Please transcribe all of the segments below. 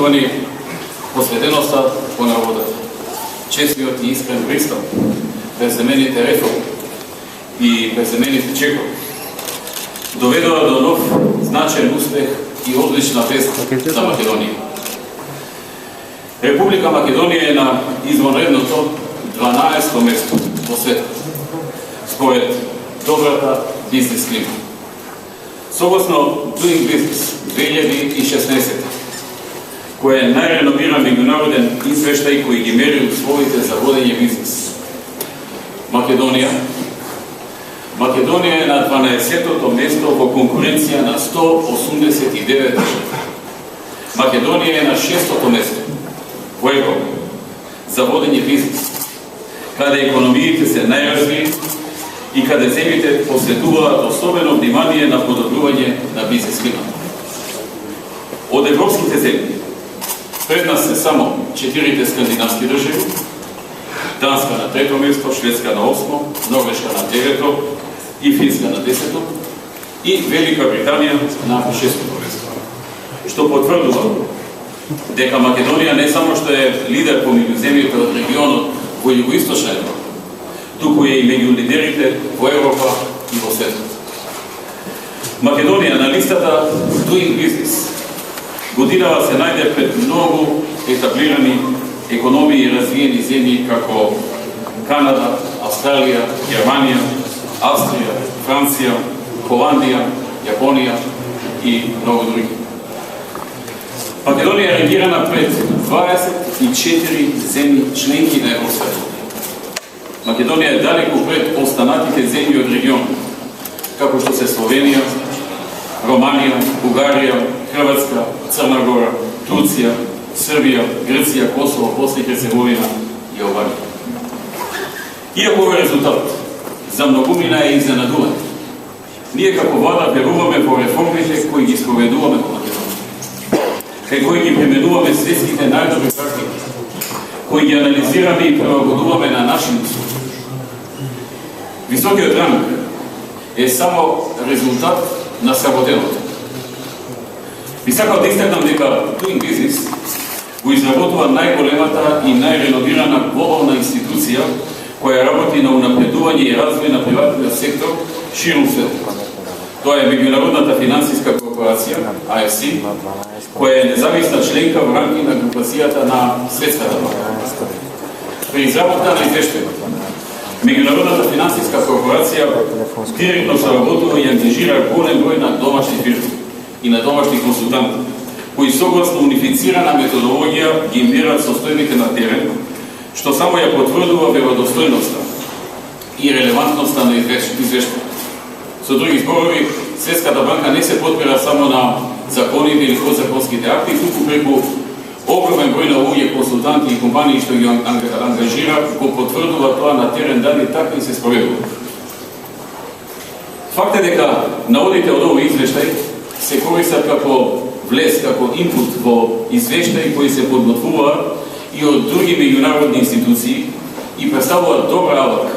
Почитувани, посветеноста по народот, честниот и искрен пристап, преземените реформи и преземените чекови доведува до нов значен успех и одлична вест за Македонија. Република Македонија е на извонредното 12-то место во светот, според добрата бизнес клима. Согласно Doing Business 2016, кој е најреновиран меѓународен извештај кој ги мери условите за водење бизнес. Македонија е на 12-тото место во конкуренција на 189 држави. Македонија е на 6-тото место во Европа за водење бизнес, каде економиите се најразвити и каде земјите посветуваат особено внимание на подобрување на бизнес климата. Од европските земји пред нас се само 4 скандинавски држави: Данска на 3-то место, Шведска на 8-то, Норвешка на 9-то и Финска на 10-то и Велика Британија на 6-то место. Што потврдува дека Македонија не само што е лидер помеѓу земјите од регионот во југоисточна Европа, туку е и меѓу лидерите во Европа и во светот. Македонија на листата Doing Business годинава се најде пред многу етаблирани економии и развиени земји како Канада, Австралија, Германија, Австрија, Франција, Холандија, Јапонија и многу други. Македонија е рангирана пред 24 земји членки на Европската унија. Македонија е далеку пред останатите земји од регионот, како што се Словенија, Романија, Бугарија, Хрватска, Црна Гора, Турција, Србија, Грција, Косово, Босна и Херцеговина и Албанија. Иако овој резултат за многумина е изненадување, ние како влада веруваме во реформите кои ги спроведуваме во Македонија, кај кои ги применуваме светските најдобри практики, кои ги анализираме и прилагодуваме на нашите услови. Високиот ранг е само резултат на сработеното. Би сакал да истакнам дека Doing Business го изработува најголемата и најреновирана глобална институција која работи на унапредување и развој на приватниот сектор ширум светот. Тоа е Меѓународната финансиска корпорација, IFC, која е независна членка во рамки на групацијата на Светската банка. При изработка на извештајот, Меѓународната финансиска корпорација директно соработува и ангажира голем број на домашни фирми и на домашни консултанти, кои согласно унифицирана методологија ги мерат состојбите на терен, што само ја потврдува веродостојноста и релевантноста на извештајот. Со други зборови, Светската банка не се подпира само на законите или подзаконските акти, туку преку огромен број на луѓе, консултанти и компании што ги ангажира, го потврдува тоа на терен дали така и се спроведува. Факт е дека наводите од овој извештај се користат како влез, како инпут во извештаи кои се подготвуваат и од други меѓународни институции и представуваат добра алатка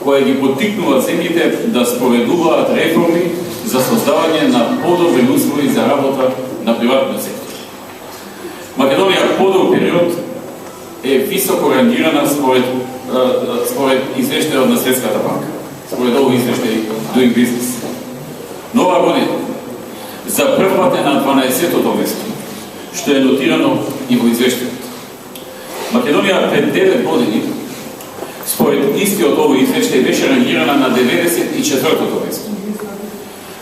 која ги поттикнува земјите да спроведуваат реформи за создавање на подобри услови за работа на приватниот сектор. Македонија подолг период е високо рангирана според извештајот на Светската банка, според овој извештај Doing Business. Нова година за прв пат е на 12-тото место, што е нотирано и во извештајот. Македонија пред 9 години, според истиот овој извештај, беше рангирана на 94-тото место.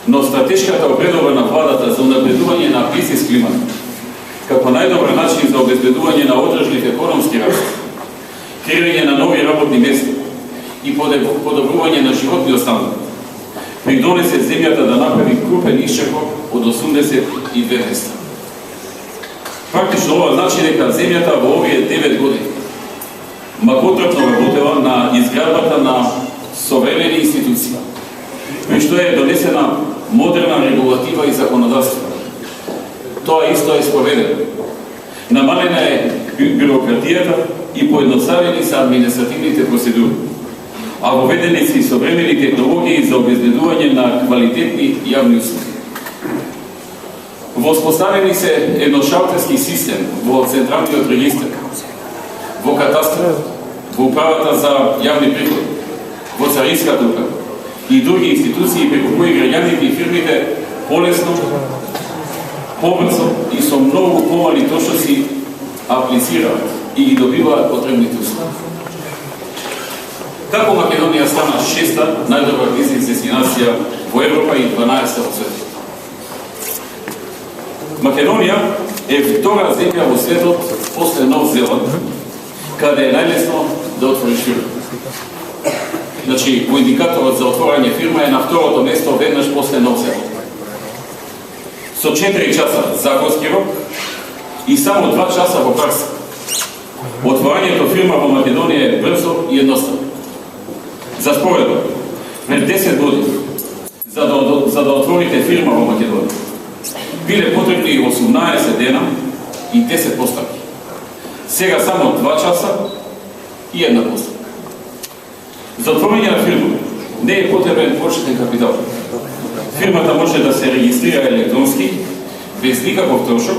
Но стратешката опредба на владата за унапредување на бизнес климат како најдобар начин за обезбедување на одржлив економски раст, креирање на нови работни места и подобрување на животниот стандард, придонесе земјата да направи крупен исчекор од 82 места. Практично ова значи дека земјата во овие 9 години макотрапно работела на изградбата на современи институции, при што е донесена модерна регулатива и законодавство. Тоа исто е спроведено. Намалена е бюрократијата и поедноставени се административните процедури, а воведени се и современи технологии за обезбедување на квалитетни јавни услуги. Воспоставени се едношалтерски систем во Централниот регистр, во катастар, во управата за јавни приходи, во царинската управа и други институции преку кои граѓаните и фирмите полесно, побрзо и со многу помали точноци аплицираат и ги добиваат потребните услуги. Како Македонија стана 6-та најдобра бизнес дестинација во Европа и 12-та во светот? Македонија е втора земја во светот после Нов Зеланд, каде е најлесно да отвориш фирма. Значи, по индикаторот за отворање фирма е на второто место веднаш после Нов Зеланд. Со 4 часа законски рок и само 2 часа во пракса. Отворањето фирма во Македонија е брзо и едноставно. За споредба, пред 10 години, за да отворите фирма во Македонија, биле потребни 18 дена и 10 поставки. Сега само 2 часа и една поставка. За отворање на фирма не е потребен почетен капитал. Фирмата може да се регистрира електронски, без никаков трошок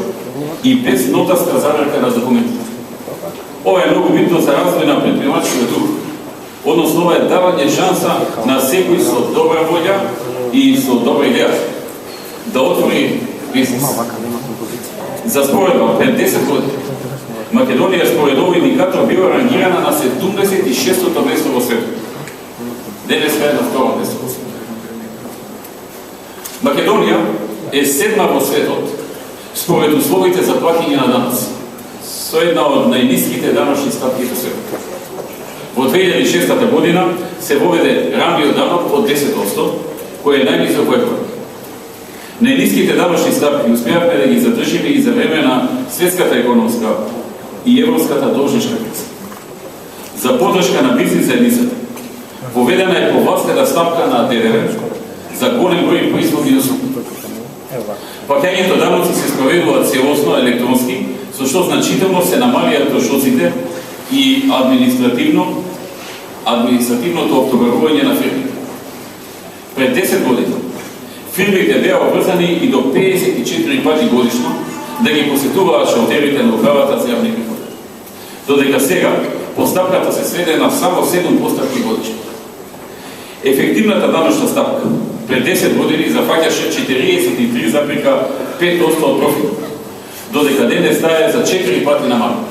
и без нотарска заверка на документите. Ова е многу битно за развој на предприемачкиот дух, односно ова е давање шанса на секој со добра волја и со добра идеја да отвори бизнес. За споредба, пред 10 години, Македонија според овој индикатор била рангирана на 76-то место во светот. Денес е на второ место во светот. Македонија е 7-ма во светот според условите за плаќање на данъци, со една од најниските данъчни стапки во светот. Во 2006 година се воведе рамниот данок од 10%, кој е најнисок во Европа. Најниските данъчни стапки успеавме да ги задржиме и за време на светската економска и европската должничка криза. За поддршка на бизнес заедницата воведена е повластена стапка на ДДВ за голем број производи и услуги. Плаќањето даноци се спроведуваат целосно електронски, со што значително се намалија трошоците и административното оптоварување на фирмите. Пред 10 години фирмите беа обврзани и до 54 пати годишно да ги посетуваат шалтерите на управата за јавни приходи. Додека сега постапката се сведе на само 7 постапки годишно. Ефективната даночна стапка пред 10 години зафаќаше 43,5% од профит, додека денес стае за 4 пати намалено.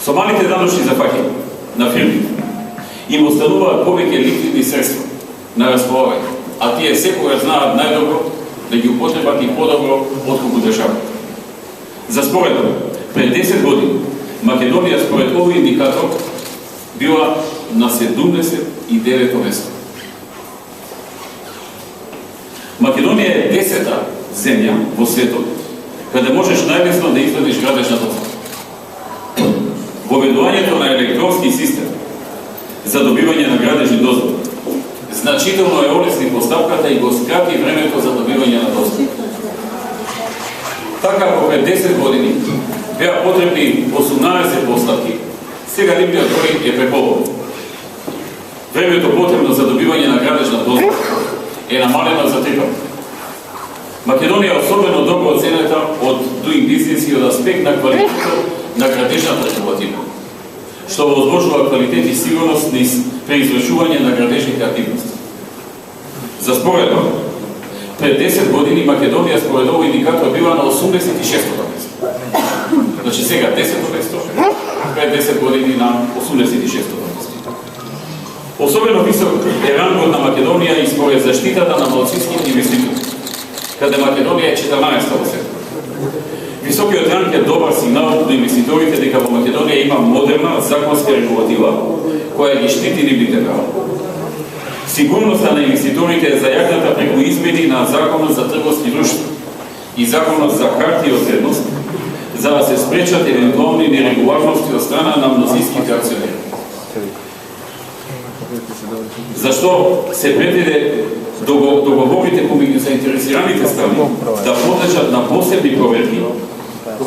Со малите даночни зафаќања на фирмите им остануваат повеќе ликвидни средства на располагање, а тие секогаш знаат најдобро да ги употребат и подобро отколку државата. За споредба, пред 10 години Македонија според овој индикатор била на 79-то место. Македонија е 10-та земја во светот каде можеш најлесно да извадиш градежна дозва. Воведувањето на електронски систем за добивање на градежни дозволи значително е олесни постапката и го скрати времето за добивање на дозволи. Така, пред 10 години беа потребни 18 постапки, сега нивниот број е преполовен. Времето потребно за добивање на градежна дозвола е намалено за 3 пати. Македонија е особено добро оценета од Doing Business и од аспект на квалитетот на градежната регулатива, што возможува квалитет и сигурност при извршување на градежните активности. За споредба, пред 10 години Македонија според овој индикатор била на 86-то место. Значи сега 10-то место, пред 10 години на 86-то место. Особено висок е рангот на Македонија и според заштитата на малцинските инвеститори, каде Македонија е 14-та во светот. Високиот ранг е добар сигнал до инвеститорите дека во Македонија има модерна законска регулатива која ги штити нивните права. Сигурноста на инвеститорите е зајакната преку измени на Законот за трговски друштва и Законот за хартија од вредност, за да се спречат евентуални нерегуларности од страна на мнозинските акционери. Зашто се предвиде договорите помеѓу заинтересираните страни да подлежат на посебни проверки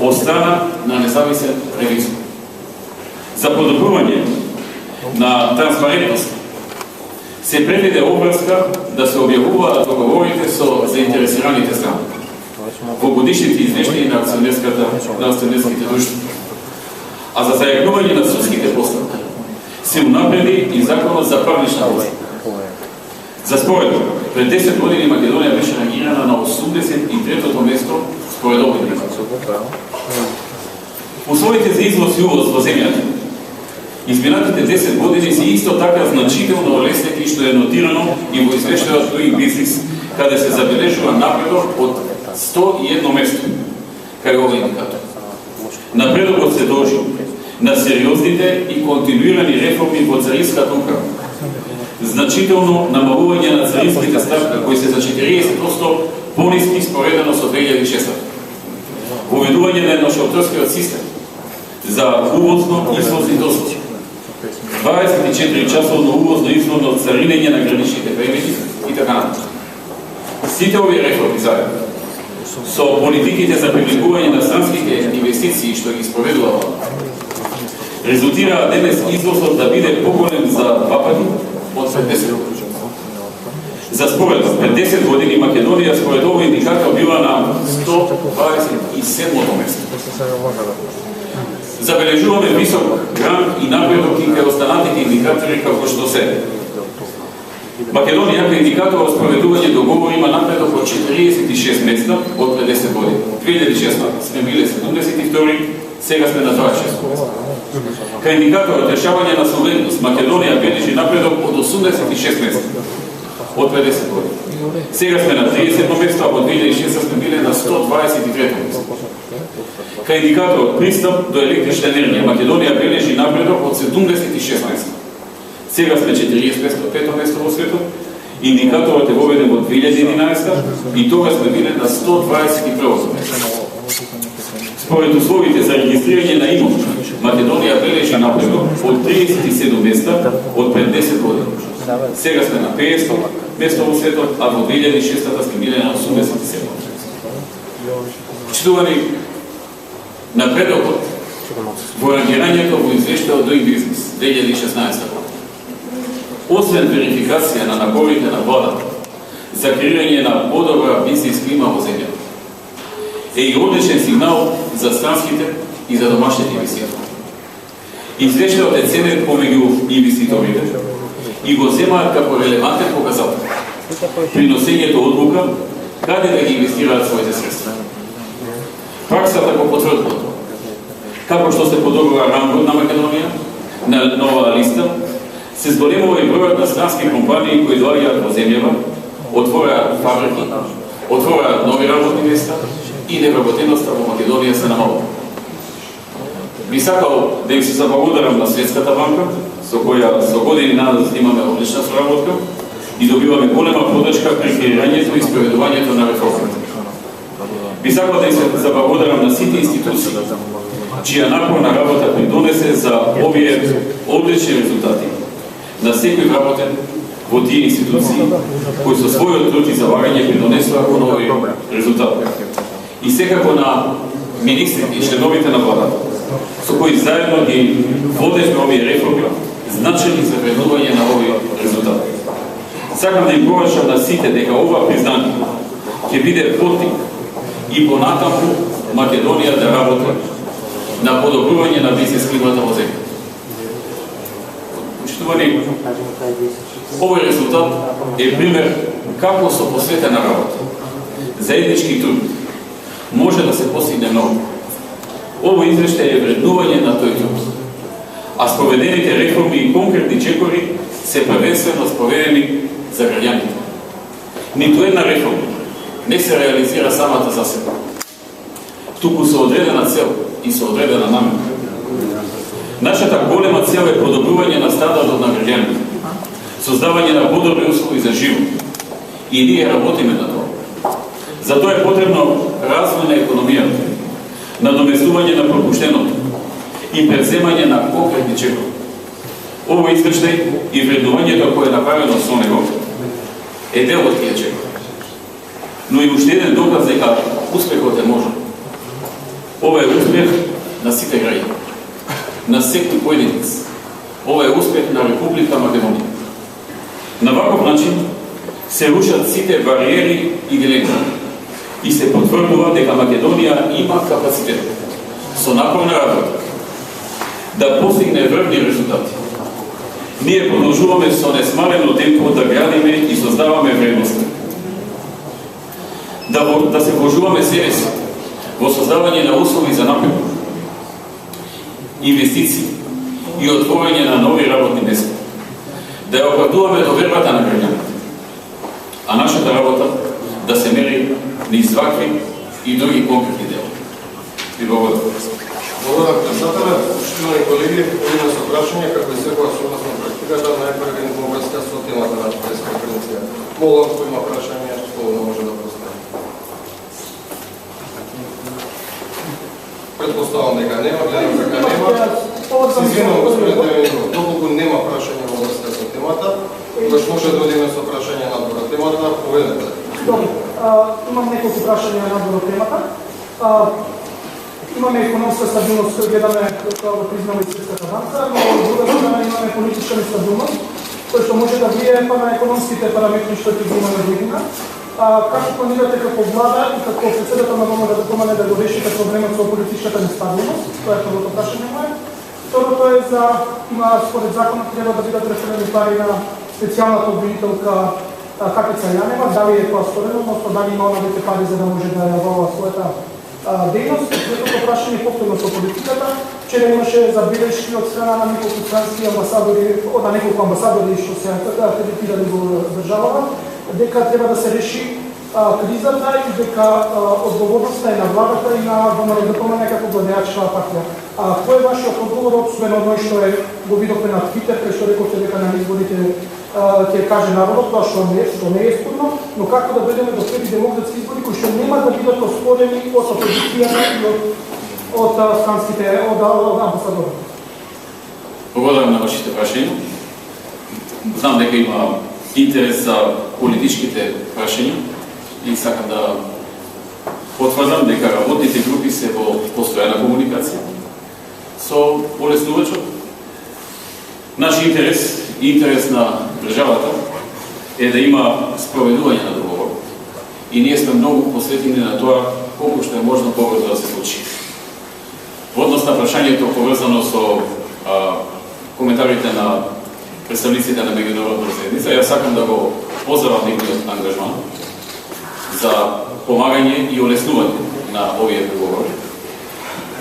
од страна на независен ревизор. За подобрување на транспарентност се предвиде обврска да се објавуваат договорите со заинтересираните страни. во годишните извештаи на акционерските друштва. А за зајагнување на судските постапки се унапреди и законот за парнична постапка. За споредба, пред 10 години Македонија беше рангирана на 83-то место според опитник. Условите за извоз и увоз во земјата изминатите 10 години се исто така значително олеснети што е нотирано и во извештајот Doing Business, каде се забележува напредок од 101 место кај овој индикатор. Напредокот се дължи на сериозните и континуирани реформи во царинската управа, значително намалување на царинските ставки кои се за 40% пониски споредено со 2006. Поведување на едношелтерскиот систем за увозно, извоз и дозвоз. 24 часовно увозно и извозно царинење на граничните премињи и така натаму. Сите овие реформи заедно со политиките за привлекување на странските инвестиции што ги спроведува резултира денес извозот да биде поголем за 2 пати од 10 години. За споредба, пред 10 години Македонија според овој индикатор била на 127-то место. Забележуваме висок грант и напредок и кај останатите индикатори како што се. Македонија кај индикатор спроведување договори има напредок од 46 места од 50 години. 2006 сме биле 72, сега сме на 26 места. Кај индикаторот решавање на солвентност Македонија бележи напредок од 86 места од 50 години. Сега сме на 30 место, а од 2006 сме биле на 123 место. Кај индикаторот пристап до електрична енергија Македонија бележи напредок од 76 места. Сега сме 45 место во светот. Индикаторот е воведен во 2011 и тога сме биле на 121 место. Според условите за регистрирање на имот, Македонија бележи напредок од 37 места од пред 10 години. Сега сме на 50 место во светот, а во 2006 сме биле на 87. Почитувани, напредокот во рангирањето во извештајот Doing Business 2016 година, освен верификација на напорите на владата за креирање на подобра бизнис клима во земјата, е и одличен сигнал за странските и за домашните инвеститори. Извештајот е ценен помеѓу инвеститорите и го земаат како релевантен показател при носењето одлука каде да ги инвестираат своите средства. Праксата го потврдува тоа. Како што се подобрува рангот на Македонија на нова листа, се зголемува и бројот на странски компании кои доаѓаат во земјава, отвораат фабрики, отвораат нови работни места и невработеноста во Македонија се намалува. Би сакал да им се заблагодарам на Светската банка, со која со години назад имаме одлична соработка и добиваме голема подршка при креирањето и спроведувањето на реформите. Би сакал да им се заблагодарам на сите институции, чија напорна работа придонесе за овие одлични резултати. На секој работен во тие институции кои со својот труд и залагање придонесува кон овој резултат. И секако на министрите и членовите на владата, со кои заедно ги водечме овие реформи, значени за вреднување на овој резултат. Сакам да им површам на сите дека ова признание ќе биде поттик и понатаму Македонија да работи на подобрување на бизнес климата во земјата. Почитувани, овој резултат е пример како со посветена работа, заеднички труд, може да се постигне многу. Овој извештај е вреднување на тој труд, а спроведените реформи и конкретни чекори се првенствено спроведени за граѓаните. Ниту една реформа не се реализира самата за себе, туку со одредена цел и со одредена намера. Нашата голема цел е подобрување на стандардот на граѓаните, создавање на подобри услови за живот. И ние работиме на тоа. За тоа е потребно развој на економијата, надоместување на пропуштеното и преземање на конкретни чекови. Овој извештај и вреднувањето кое е направено со него е дел од тие чекови. Но и уште еден доказ дека успехот е можен. Ова е успех на сите граѓани, на секој поединец. Ова е успех на Република Македонија. На ваков начин се рушат сите бариери и дилеми и се потврдува дека Македонија има капацитет со напорна работа да постигне врвни резултати. Ние продолжуваме со несмарено темпо да градиме и создаваме вредности. Да се вложуваме себе си во создавање на услови за напред, инвестиции и отворање на нови работни места. Да ја оправдуваме довербата на граѓаните. А нашата работа да се мери низ вакви и други конкретни дела. Ви благодарам. Благодарам, председателе. Поштовани колеги, повинно со прашање, како и секоја согласно практиката, најпрвен во врска со темата на пресконференција. Молам, кој има прашање, слободно може да постави. Предпоставам дека нема, гледам дека нема. Извинувам, господин Деминов, доколку нема прашање во врска со темата, тогаш може да одиме со прашање на одбора. Темата, поведете. Добро, имам неколку прашања на одбора темата. Имаме економска стабилност, гледаме како го признава и Светската банка, но од друга страна имаме политичка нестабилност, кој што може да влијае на економските параметри што ќе ги имаме година. Како планирате како влада и како председател на Дома да помогне да го решите проблемот со политичката нестабилност? Тоа е првото прашање мое. Второто е за според законот треба да бидат преферирани пари на специјалната обвинителка Катица Јанева, дали е тоа сторено, односно дали има онадите пари за да може да ја обава својата дејност. Третото прашање повторно со политиката. Вчера имаше забелешки од страна на неколку странски амбасадори, од неколку амбасадори што се акредитирали во државата, дека треба да се реши кризата и дека одговорноста е на владата и на ВМРО како владеачка партија. Кој е вашиот одговор, освен оној што го видовме на Твитер, кај што рековте дека на изборите ќе каже народот, тоа што не е спорно, но како да бидеме до следни демократски избори кои што нема да бидат оспорени од опозицијата и од странските амбасадори? Благодарам на вашите прашања. Знам дека има интерес за политичките прашања и сакам да потврдам дека работните групи се во постојана комуникација со полеснувачот. Наш интерес и интерес на државата е да има спроведување на договор и ние сме многу посветени на тоа колку што е можно побрзо да се случи. Во однос на прашањето поврзано со коментарите на представниците на меѓународната заедница, јас сакам да го поздравам нивниот ангажман за помагање и олеснување на овие преговори.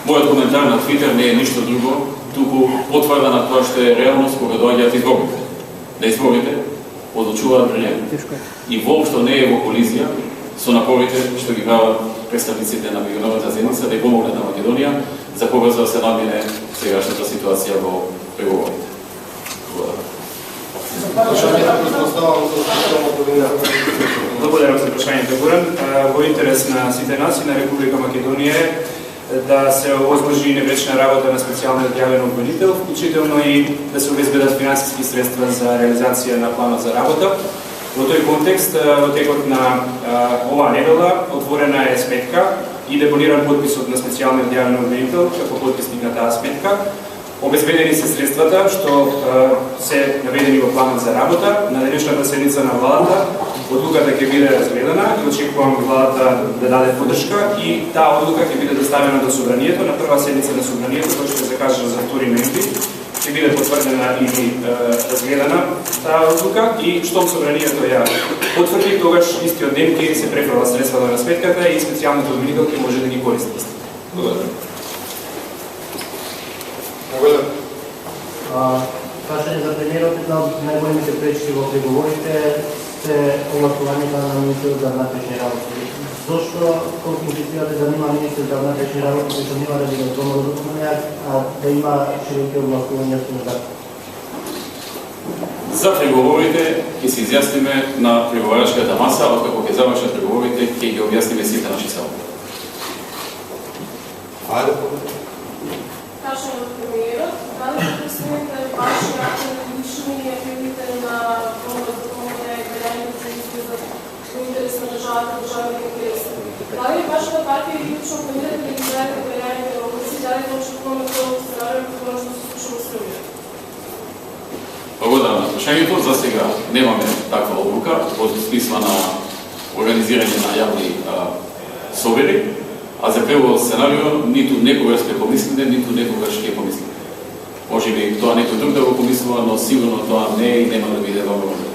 Мојот коментар на Твитер не е ништо друго, туку потврда на тоа што е реалност кога доаѓаат изборите. На изборите одлучуваат граѓаните. И воопшто не е во колизија со напорите што ги прават представниците на меѓународната заедница да ја помогнат на Македонија за побрзо да се надмине сегашната ситуација во преговорите. Благодарам за прашањето, Горан. Во интерес на сите нации на Република Македонија е да се овозможи невечна работа на специјалниот јавен обвинител, вклучително и да се обезбедат финансиски средства за реализација на планот за работа. Во тој контекст, во текот на оваа недела отворена е сметка и депониран подписот на специјалниот јавен обвинител како подписник на таа сметка. Обезбедени се средствата што се наведени во планот за работа. На денешната седница на владата одлуката ќе биде разгледана и очекувам владата да даде поддршка и таа одлука ќе биде доставена до собранието на прва седница на собранието, која ќе се закаже за 2 ноември. Ќе биде потврдена и разгледана таа одлука и штом собранието ја потврди, тогаш истиот ден ќе се префрлат средствата на сметката и специјалниот обвинител ќе може да ги користи. Благодарам. Прашање за премиерот, една од најголемите пречки во преговорите се овластувањето на министерот за внатрешни работи. Зошто конкретизирате да нема министер за внатрешни работи, кој што нема да биде домородокумент, а да има широки овластувања со закон? За преговорите ќе се изјасниме на преговарачката маса, откако ќе завршат преговорите ќе ги објасниме сите наши ставови. Прашање од премиерот, дали ќе представите ваши лични апелите на Домот за помоќ на граѓаните за изгледат во интерес на државата, државните интереси? Дали вашата партија и лично планирате да ги знаете граѓаните во области, дали да очекуваме тоа сценарија како што се случи во Србија? Благодарам на прашањето. За сега немаме таква одлука во смисла на организирање на јавни собери, а за прво сценарио ниту некогаш сте помислите, ниту некогаш ќе помислите. Може би тоа некој друг да го помислува, но сигурно тоа не е и нема да биде добро.